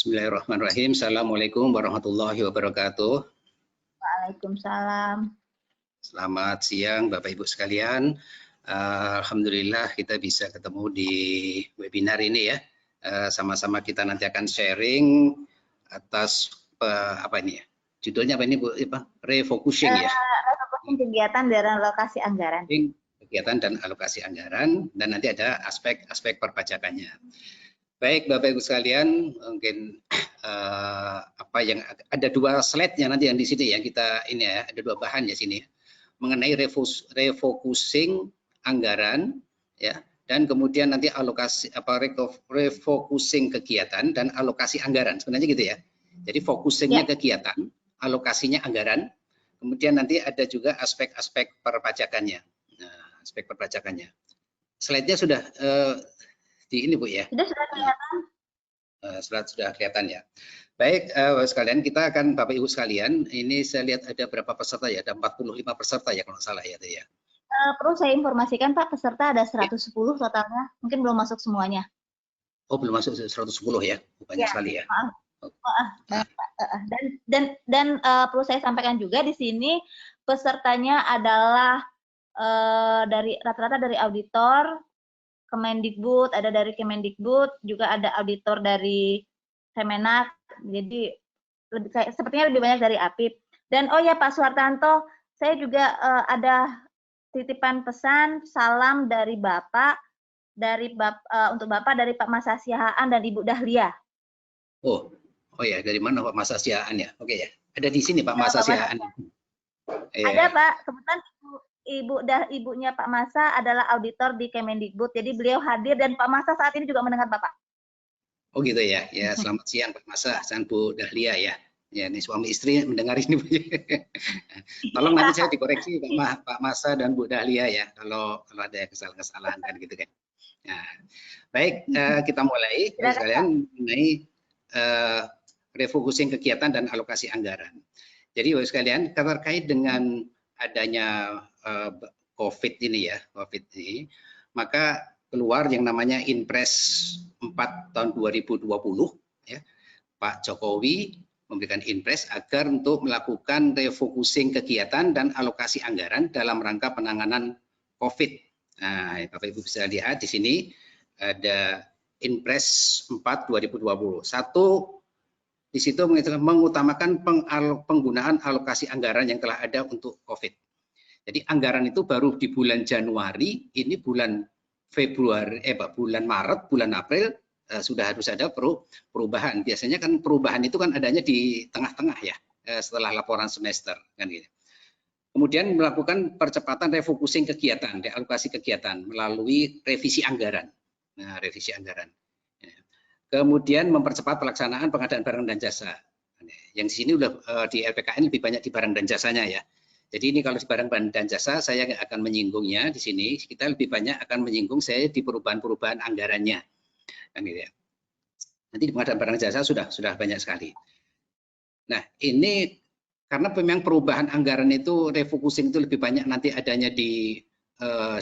Bismillahirrahmanirrahim. Assalamualaikum warahmatullahi wabarakatuh. Waalaikumsalam. Selamat siang Bapak Ibu sekalian. Alhamdulillah kita bisa ketemu di webinar ini ya. Sama-sama kita nanti akan sharing atas apa ini ya? Judulnya apa ini Bu? Refocusing ya. Refocusing kegiatan dan alokasi anggaran. Kegiatan dan alokasi anggaran, dan nanti ada aspek-aspek perpajakannya. Baik Bapak Ibu sekalian, mungkin apa yang ada dua slide yang nanti yang di sini yang kita ini ya, ada dua bahan ya sini mengenai refocusing anggaran ya, dan kemudian nanti alokasi refocusing kegiatan dan alokasi anggaran, sebenarnya gitu ya. Jadi focusingnya kegiatan, alokasinya anggaran, kemudian nanti ada juga aspek-aspek perpajakannya. Nah, aspek perpajakannya. Slide-nya sudah di ini Bu ya. Sudah kelihatan. Sudah kelihatan ya. Baik, sekalian kita akan Bapak Ibu sekalian, ini saya lihat ada berapa peserta ya? Ada 45 peserta ya kalau nggak salah ya tadi ya. Perlu saya informasikan Pak, peserta ada 110 totalnya. Mungkin belum masuk semuanya. Oh, belum masuk 110 ya. Banyak sekali ya. Dan perlu saya sampaikan juga di sini pesertanya adalah dari rata-rata dari auditor Kemendikbud, ada dari Kemendikbud, juga ada auditor dari Kemenak, jadi sepertinya lebih banyak dari APIP. Dan oh ya Pak Suhartanto, saya juga ada titipan pesan salam dari Bapak, untuk Bapak dari Pak Mas Asihaan dan Ibu Dahlia. Oh ya, dari mana Pak Mas Asihaan ya? Oke ya, ada di sini Pak Mas Asihaan. Ada Pak, kebetulan ibunya Pak Masa adalah auditor di Kemendikbud, jadi beliau hadir dan Pak Masa saat ini juga mendengar Bapak. Oh gitu ya, ya selamat siang Pak Masa dan Bu Dahlia ya. Ya ini suami istri mendengar ini. Tolong nanti saya dikoreksi Pak Masa dan Bu Dahlia ya, kalau ada kesalahan-kesalahan kan gitu kan. Nah, baik, kita mulai sekalian mengenai refocusing kegiatan dan alokasi anggaran. Jadi Bapak sekalian, terkait dengan adanya COVID ini ya, maka keluar yang namanya Inpres 4 tahun 2020 ya. Pak Jokowi memberikan Inpres agar untuk melakukan refocusing kegiatan dan alokasi anggaran dalam rangka penanganan COVID. Nah, Bapak Ibu bisa lihat di sini ada Inpres 4 2020. Satu, di situ mengutamakan penggunaan alokasi anggaran yang telah ada untuk COVID. Jadi anggaran itu baru di bulan Januari, ini bulan Februari, bulan Maret, bulan April sudah harus ada perubahan. Biasanya kan perubahan itu kan adanya di tengah-tengah ya, setelah laporan semester kan gitu. Kemudian melakukan percepatan refocusing kegiatan, realokasi kegiatan melalui revisi anggaran. Nah, revisi anggaran. Kemudian mempercepat pelaksanaan pengadaan barang dan jasa. Yang di sini udah di LPKN lebih banyak di barang dan jasanya ya. Jadi ini kalau di barang dan jasa saya akan menyinggungnya di sini. Kita lebih banyak akan menyinggung saya di perubahan-perubahan anggarannya. Kan gitu ya. Nanti di pengadaan barang jasa sudah banyak sekali. Nah ini karena memang perubahan anggaran itu refocusing itu lebih banyak nanti adanya di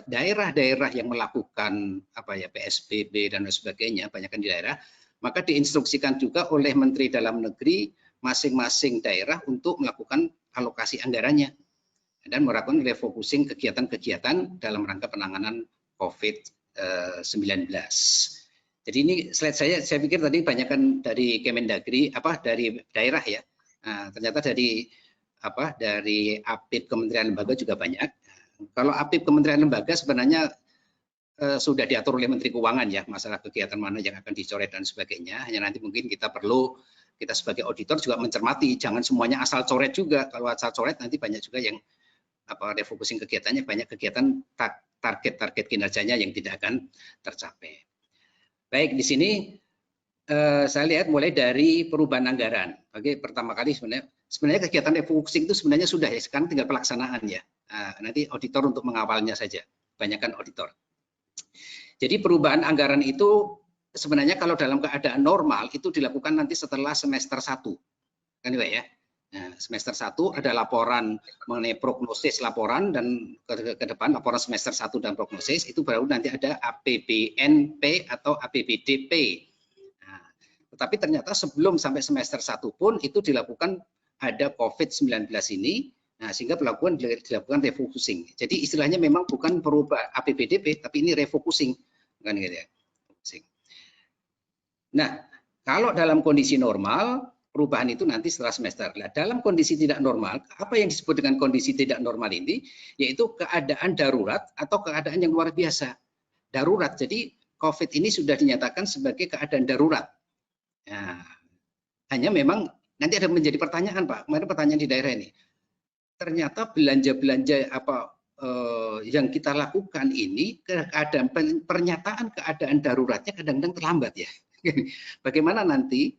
daerah-daerah yang melakukan apa ya PSBB dan sebagainya, banyak di daerah. Maka diinstruksikan juga oleh Menteri Dalam Negeri masing-masing daerah untuk melakukan alokasi anggarannya dan melakukan refocusing kegiatan-kegiatan dalam rangka penanganan COVID-19. Jadi ini slide saya pikir tadi banyakkan dari Kemendagri, dari daerah ya. Nah, ternyata dari APIP Kementerian Lembaga juga banyak. Kalau APIP Kementerian Lembaga sebenarnya sudah diatur oleh Menteri Keuangan ya, masalah kegiatan mana yang akan dicoret dan sebagainya. Hanya nanti mungkin kita sebagai auditor juga mencermati, jangan semuanya asal coret juga. Kalau asal coret nanti banyak juga yang refocusing kegiatannya, banyak kegiatan target kinerjanya yang tidak akan tercapai. Baik, di sini saya lihat mulai dari perubahan anggaran. Oke, pertama kali sebenarnya kegiatan refocusing itu sebenarnya sudah ya, sekarang tinggal pelaksanaan ya. Nanti auditor untuk mengawalnya saja, banyakkan auditor. Jadi perubahan anggaran itu sebenarnya kalau dalam keadaan normal itu dilakukan nanti setelah semester 1. Kan ya? Nah, semester 1 ada laporan mengenai prognosis laporan dan ke depan laporan semester 1 dan prognosis itu baru nanti ada APBNP atau APBDP. Nah, Tetapi ternyata sebelum sampai semester 1 pun itu dilakukan ada COVID-19 ini, nah sehingga dilakukan refocusing. Jadi istilahnya memang bukan perubah APBDP, tapi ini refocusing, kan gitu ya. Nah, kalau dalam kondisi normal, perubahan itu nanti setelah semester. Nah, dalam kondisi tidak normal, apa yang disebut dengan kondisi tidak normal ini? Yaitu keadaan darurat atau keadaan yang luar biasa. Darurat, jadi COVID ini sudah dinyatakan sebagai keadaan darurat. Nah, hanya memang nanti ada menjadi pertanyaan, Pak. Kemarin pertanyaan di daerah ini. Ternyata belanja-belanja apa yang kita lakukan ini, keadaan pernyataan keadaan daruratnya kadang-kadang terlambat ya. Bagaimana nanti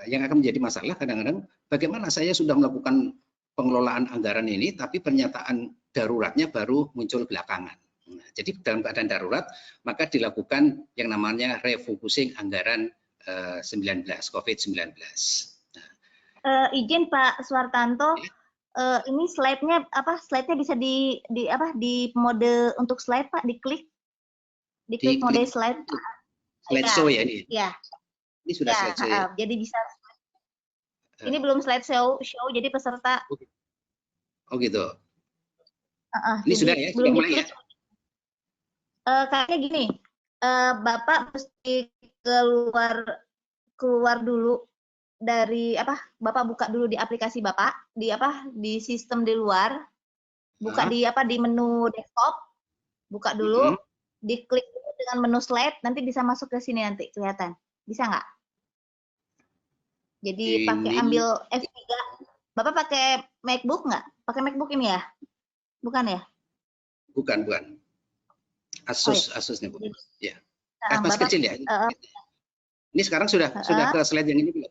yang akan menjadi masalah kadang-kadang bagaimana saya sudah melakukan pengelolaan anggaran ini tapi pernyataan daruratnya baru muncul belakangan. Nah, jadi dalam keadaan darurat maka dilakukan yang namanya refocusing anggaran 19 COVID-19. Izin Pak Suartanto, ini slide-nya apa? Slide-nya bisa di mode untuk slide Pak, diklik mode slide. Slideshow ya ini. Ya. Ini sudah slideshow ya. Jadi bisa. Ini belum slideshow, jadi peserta. Oh gitu. Ini Jadi sudah ya, belum mulai ya. Kayaknya gini, Bapak mesti keluar dulu dari Bapak buka dulu di aplikasi Bapak, di sistem di luar, buka di menu desktop, buka dulu, diklik dengan menu slide, nanti bisa masuk ke sini nanti kelihatan, bisa nggak? Jadi pakai ambil F3, Bapak pakai MacBook nggak? Pakai MacBook ini ya? Bukan ya? Bukan. Asus nih Bu. Ya. Masih kecil ya. Ini sekarang sudah ke slide yang ini belum?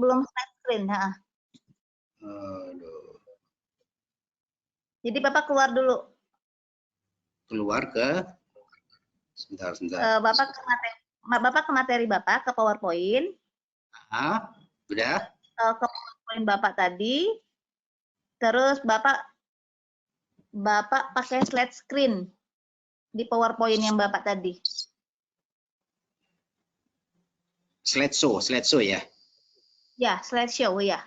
Belum slide screen. Jadi Bapak keluar dulu. Keluar ke sebentar. Bapak ke materi Bapak, ke PowerPoint. Udah. Ke PowerPoint Bapak tadi. Terus Bapak pakai slide screen di PowerPoint yang Bapak tadi. Slideshow ya? Ya, slideshow ya.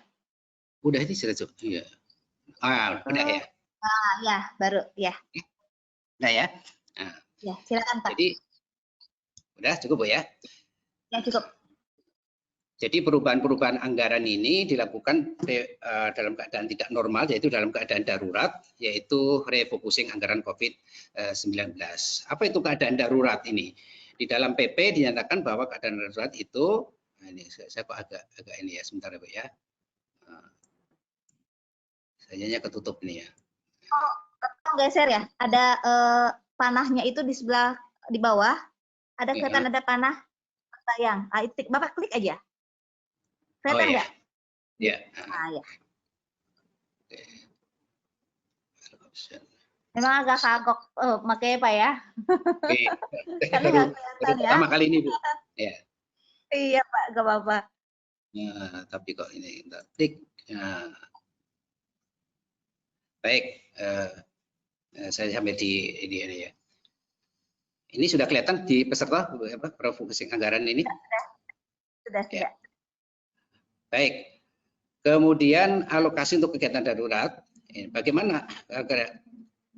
Udah ini slideshow. Iya. Udah ya. Ya, baru ya. Udah ya. Ya, silakan Pak. Jadi udah cukup Bu ya? Ya, cukup. Jadi perubahan-perubahan anggaran ini dilakukan dalam keadaan tidak normal, yaitu dalam keadaan darurat, yaitu refocusing anggaran COVID-19. Apa itu keadaan darurat ini? Di dalam PP dinyatakan bahwa keadaan darurat itu, nah ini saya kok agak ini ya, sebentar ya Bu ya. Sayanya ketutup nih ya. Oh, geser ya. Ada panahnya itu di sebelah di bawah. Ada kelihatan ada panah sayang. Bapak klik aja. Kelihatan nggak? Ya. Ya. Memang agak kagok makanya Pak ya. Baru pertama kali ini Bu. Ya. Iya Pak, nggak apa-apa. Nah, tapi kok ini klik. Baik, saya sampai di ini ya. Ini sudah kelihatan di peserta refocusing anggaran ini? Sudah. Baik. Kemudian alokasi untuk kegiatan darurat. Bagaimana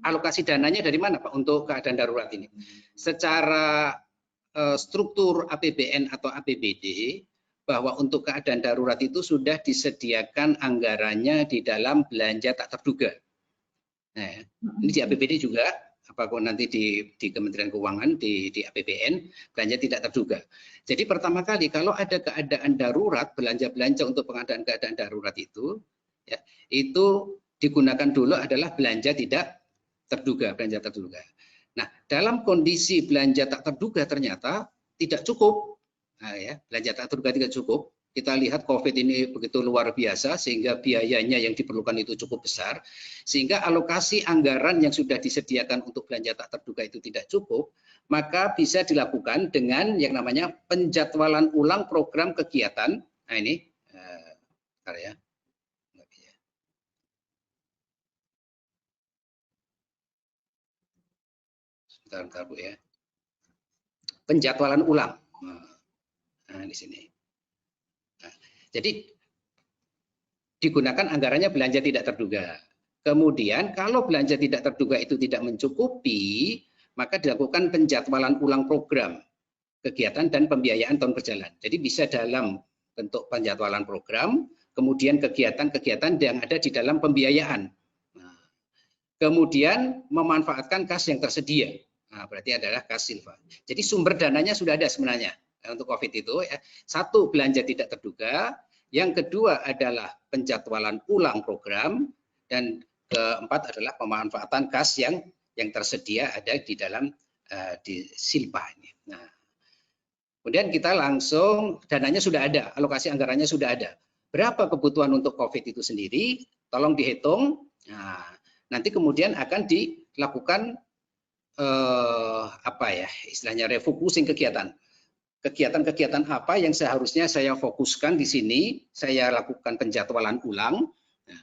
alokasi dananya dari mana Pak untuk keadaan darurat ini? Secara struktur APBN atau APBD, bahwa untuk keadaan darurat itu sudah disediakan anggarannya di dalam belanja tak terduga. Nah, ini di APBD juga, apakah nanti di Kementerian Keuangan, di APBN, belanja tidak terduga. Jadi pertama kali kalau ada keadaan darurat, belanja-belanja untuk pengadaan keadaan darurat itu, ya, itu digunakan dulu adalah belanja tidak terduga, belanja terduga. Nah, dalam kondisi belanja tak terduga ternyata tidak cukup. Nah, ya, belanja tak terduga tidak cukup. Kita lihat COVID ini begitu luar biasa sehingga biayanya yang diperlukan itu cukup besar. Sehingga alokasi anggaran yang sudah disediakan untuk belanja tak terduga itu tidak cukup, maka bisa dilakukan dengan yang namanya penjadwalan ulang program kegiatan. Nah ini, bentar ya. Bentar Bu ya. Penjadwalan ulang. Nah, di sini. Nah, jadi digunakan anggarannya belanja tidak terduga. Kemudian kalau belanja tidak terduga itu tidak mencukupi, maka dilakukan penjadwalan ulang program kegiatan dan pembiayaan tahun berjalan. Jadi bisa dalam bentuk penjadwalan program, kemudian kegiatan-kegiatan yang ada di dalam pembiayaan. Nah, kemudian memanfaatkan kas yang tersedia. Nah, berarti adalah kas silva. Jadi sumber dananya sudah ada sebenarnya untuk COVID itu. Ya. Satu, belanja tidak terduga. Yang kedua adalah penjadwalan ulang program. Dan keempat adalah pemanfaatan kas yang tersedia ada di dalam di silpa ini. Nah, kemudian kita langsung dananya sudah ada, alokasi anggarannya sudah ada. Berapa kebutuhan untuk COVID itu sendiri? Tolong dihitung. Nah, nanti kemudian akan dilakukan apa ya istilahnya refocusing kegiatan. Kegiatan-kegiatan apa yang seharusnya saya fokuskan di sini, saya lakukan penjadwalan ulang. Nah,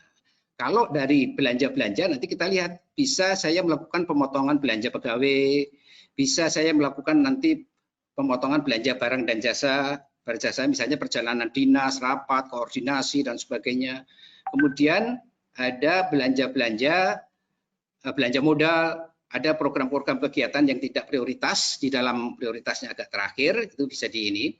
kalau dari belanja-belanja nanti kita lihat bisa saya melakukan pemotongan belanja pegawai, bisa saya melakukan nanti pemotongan belanja barang dan jasa, berjasa misalnya perjalanan dinas, rapat, koordinasi dan sebagainya. Kemudian ada belanja-belanja modal, ada program-program kegiatan yang tidak prioritas, di dalam prioritasnya agak terakhir, itu bisa di ini.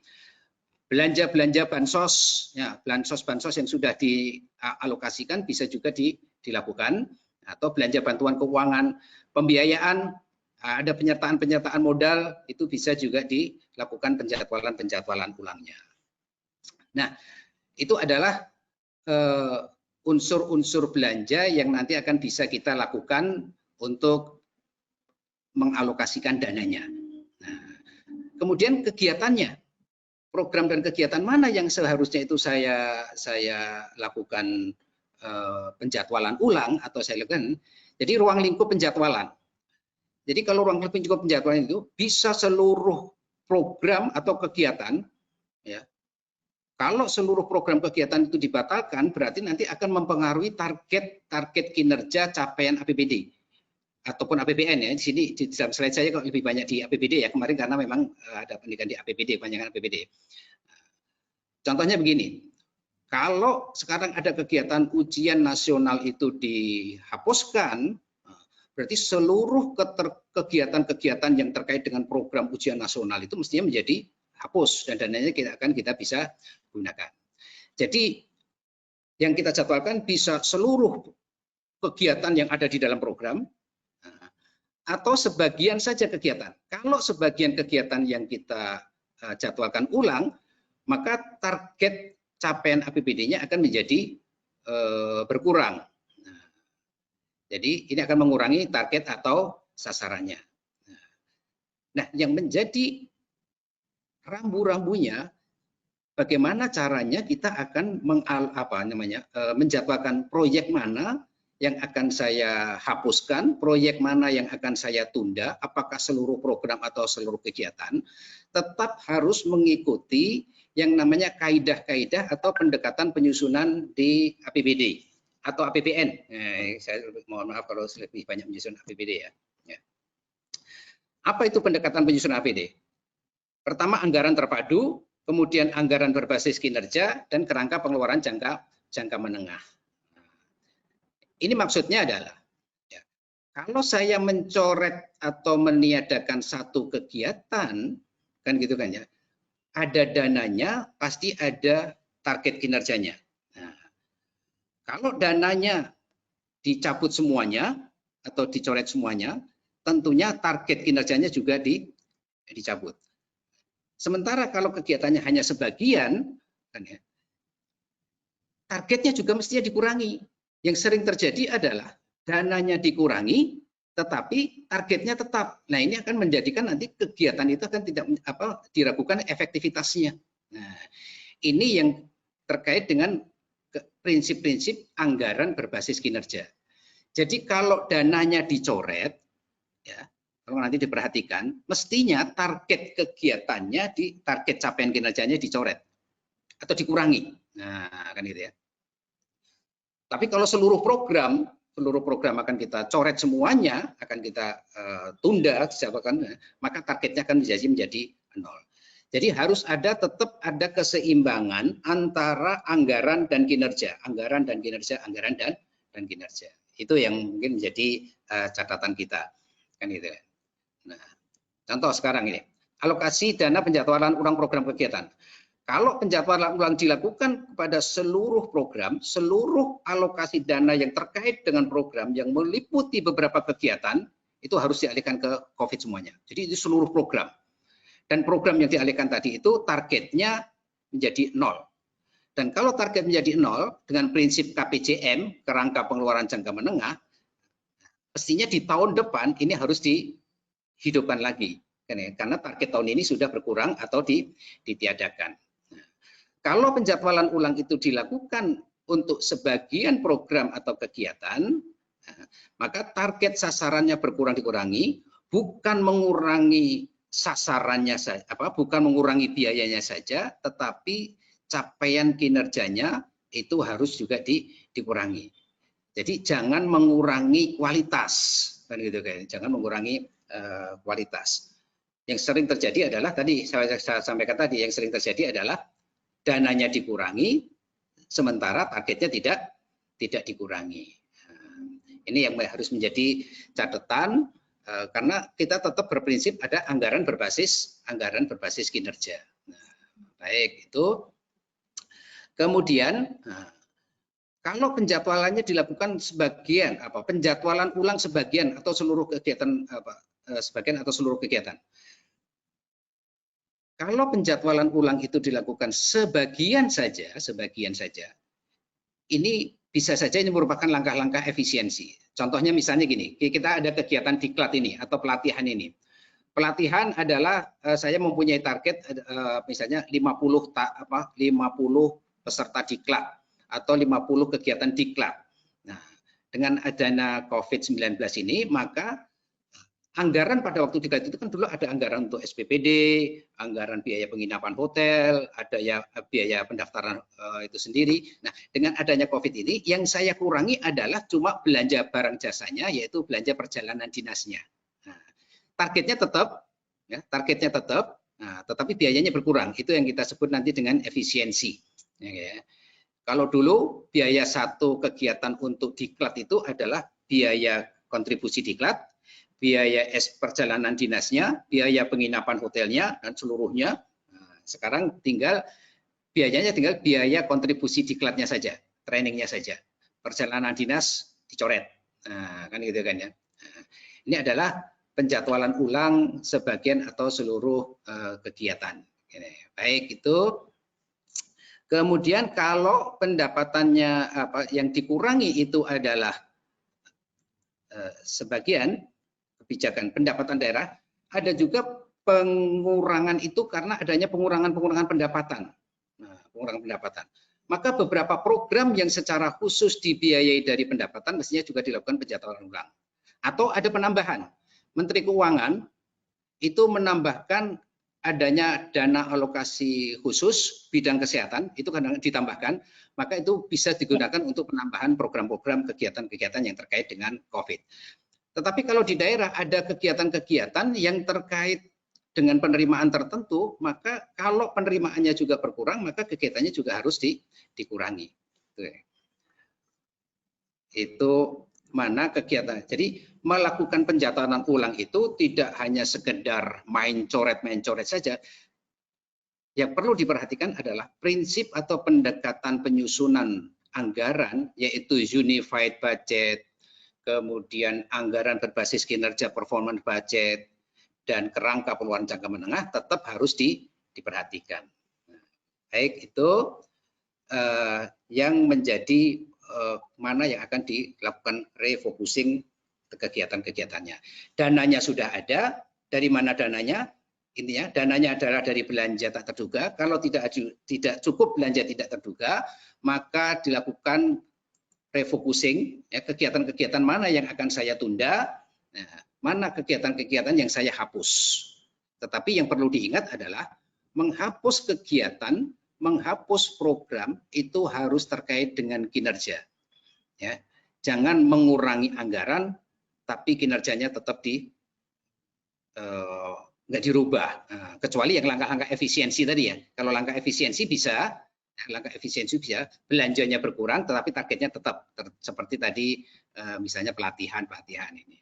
Belanja-belanja bansos, ya, bansos yang sudah dialokasikan bisa juga dilakukan, atau belanja bantuan keuangan, pembiayaan, ada penyertaan modal, itu bisa juga dilakukan penjadwalan ulangnya. Nah, itu adalah unsur-unsur belanja yang nanti akan bisa kita lakukan untuk mengalokasikan dananya. Nah, kemudian kegiatannya, program dan kegiatan mana yang seharusnya itu saya lakukan penjadwalan ulang atau saya lakukan. Jadi ruang lingkup penjadwalan. Jadi kalau ruang lingkup penjadwalan itu bisa seluruh program atau kegiatan, ya. Kalau seluruh program kegiatan itu dibatalkan, berarti nanti akan mempengaruhi target kinerja capaian APBD. Ataupun APBN ya, di sini di dalam slide saya kok lebih banyak di APBD ya kemarin karena memang ada pendidikan di APBD, kebanyakan APBD. Contohnya begini, kalau sekarang ada kegiatan ujian nasional itu dihapuskan, berarti seluruh kegiatan-kegiatan yang terkait dengan program ujian nasional itu mestinya menjadi hapus dan dananya kita bisa gunakan. Jadi yang kita jadwalkan bisa seluruh kegiatan yang ada di dalam program, atau sebagian saja kegiatan. Kalau sebagian kegiatan yang kita jadwalkan ulang, maka target capaian APBD-nya akan menjadi berkurang. Jadi ini akan mengurangi target atau sasarannya. Nah, yang menjadi rambu-rambunya, bagaimana caranya kita akan menjadwalkan proyek mana yang akan saya hapuskan, proyek mana yang akan saya tunda, apakah seluruh program atau seluruh kegiatan, tetap harus mengikuti yang namanya kaidah-kaidah atau pendekatan penyusunan di APBD atau APBN. Saya mohon maaf kalau lebih banyak menyusun APBD ya. Apa itu pendekatan penyusunan APBD? Pertama, anggaran terpadu, kemudian anggaran berbasis kinerja, dan kerangka pengeluaran jangka menengah. Ini maksudnya adalah, ya, kalau saya mencoret atau meniadakan satu kegiatan, kan gitu kan ya, ada dananya, pasti ada target kinerjanya. Nah, kalau dananya dicabut semuanya atau dicoret semuanya, tentunya target kinerjanya juga dicabut. Sementara kalau kegiatannya hanya sebagian, kan ya, targetnya juga mestinya dikurangi. Yang sering terjadi adalah dananya dikurangi, tetapi targetnya tetap. Nah, ini akan menjadikan nanti kegiatan itu akan tidak diragukan efektivitasnya. Nah, ini yang terkait dengan prinsip-prinsip anggaran berbasis kinerja. Jadi kalau dananya dicoret, ya, kalau nanti diperhatikan, mestinya target kegiatannya target capaian kinerjanya dicoret atau dikurangi. Nah, kan gitu ya. Tapi kalau seluruh program akan kita coret semuanya, akan kita tunda, maka targetnya akan menjadi 0. Jadi harus tetap ada keseimbangan antara anggaran dan kinerja, anggaran dan kinerja, anggaran dan kinerja. Itu yang mungkin menjadi catatan kita, kan gitu. Nah, contoh sekarang ini, alokasi dana penjadwalan ulang program kegiatan. Kalau penjadwalan ulang dilakukan kepada seluruh program, seluruh alokasi dana yang terkait dengan program yang meliputi beberapa kegiatan itu harus dialihkan ke COVID semuanya. Jadi itu seluruh program. Dan program yang dialihkan tadi itu targetnya menjadi 0. Dan kalau target menjadi 0 dengan prinsip KPJM, kerangka pengeluaran jangka menengah, mestinya di tahun depan ini harus dihidupkan lagi. Karena target tahun ini sudah berkurang atau ditiadakan. Kalau penjadwalan ulang itu dilakukan untuk sebagian program atau kegiatan, maka target sasarannya dikurangi, bukan mengurangi sasarannya saja, bukan mengurangi biayanya saja, tetapi capaian kinerjanya itu harus juga dikurangi. Jadi jangan mengurangi kualitas, kan gitu kan? Jangan mengurangi kualitas. Yang sering terjadi adalah tadi saya sampaikan tadi, yang sering terjadi adalah dananya dikurangi, sementara targetnya tidak dikurangi. Ini yang harus menjadi catatan. Karena kita tetap berprinsip ada anggaran berbasis kinerja. Nah, baik itu. Kemudian kalau penjadwalannya dilakukan sebagian penjadwalan ulang sebagian atau seluruh kegiatan sebagian atau seluruh kegiatan. Kalau penjadwalan ulang itu dilakukan sebagian saja, ini bisa saja ini merupakan langkah-langkah efisiensi. Contohnya misalnya gini, kita ada kegiatan diklat ini atau pelatihan ini. Pelatihan adalah saya mempunyai target misalnya 50 peserta diklat atau 50 kegiatan diklat. Nah, dengan adanya COVID-19 ini, maka anggaran pada waktu diklat itu kan dulu ada anggaran untuk SPPD, anggaran biaya penginapan hotel, ada ya biaya pendaftaran itu sendiri. Nah, dengan adanya COVID ini, yang saya kurangi adalah cuma belanja barang jasanya, yaitu belanja perjalanan dinasnya. Nah, targetnya tetap, nah, tetapi biayanya berkurang. Itu yang kita sebut nanti dengan efisiensi. Ya. Kalau dulu biaya satu kegiatan untuk diklat itu adalah biaya kontribusi diklat, biaya perjalanan dinasnya, biaya penginapan hotelnya, dan seluruhnya. Nah, sekarang biayanya tinggal biaya kontribusi diklatnya saja, trainingnya saja. Perjalanan dinas dicoret. Nah, kan gitu kan ya. Nah, ini adalah penjadwalan ulang sebagian atau seluruh kegiatan. Baik itu. Kemudian kalau pendapatannya yang dikurangi itu adalah sebagian kebijakan pendapatan daerah, ada juga pengurangan itu karena adanya pengurangan pendapatan. Nah, pengurangan pendapatan. Maka beberapa program yang secara khusus dibiayai dari pendapatan mestinya juga dilakukan penjadwalan ulang. Atau ada penambahan. Menteri Keuangan itu menambahkan adanya dana alokasi khusus bidang kesehatan, itu kadang ditambahkan, maka itu bisa digunakan untuk penambahan program-program kegiatan-kegiatan yang terkait dengan COVID. Tetapi kalau di daerah ada kegiatan-kegiatan yang terkait dengan penerimaan tertentu, maka kalau penerimaannya juga berkurang, maka kegiatannya juga harus dikurangi. Itu mana kegiatan. Jadi melakukan penjadwalan ulang itu tidak hanya sekedar main coret saja. Yang perlu diperhatikan adalah prinsip atau pendekatan penyusunan anggaran, yaitu unified budget, kemudian anggaran berbasis kinerja performance budget, dan kerangka pengeluaran jangka menengah tetap harus diperhatikan. Baik, itu yang menjadi mana yang akan dilakukan refocusing kegiatan-kegiatannya. Dananya sudah ada, dari mana dananya? Intinya dananya adalah dari belanja tak terduga. Kalau tidak cukup belanja tidak terduga, maka dilakukan refocusing, ya, kegiatan-kegiatan mana yang akan saya tunda, nah, mana kegiatan-kegiatan yang saya hapus. Tetapi yang perlu diingat adalah menghapus kegiatan, menghapus program itu harus terkait dengan kinerja. Ya, jangan mengurangi anggaran, tapi kinerjanya tetap nggak dirubah. Kecuali yang langkah-langkah efisiensi tadi ya. Kalau langkah efisiensi bisa, belanjanya berkurang, tetapi targetnya tetap seperti tadi, misalnya pelatihan ini.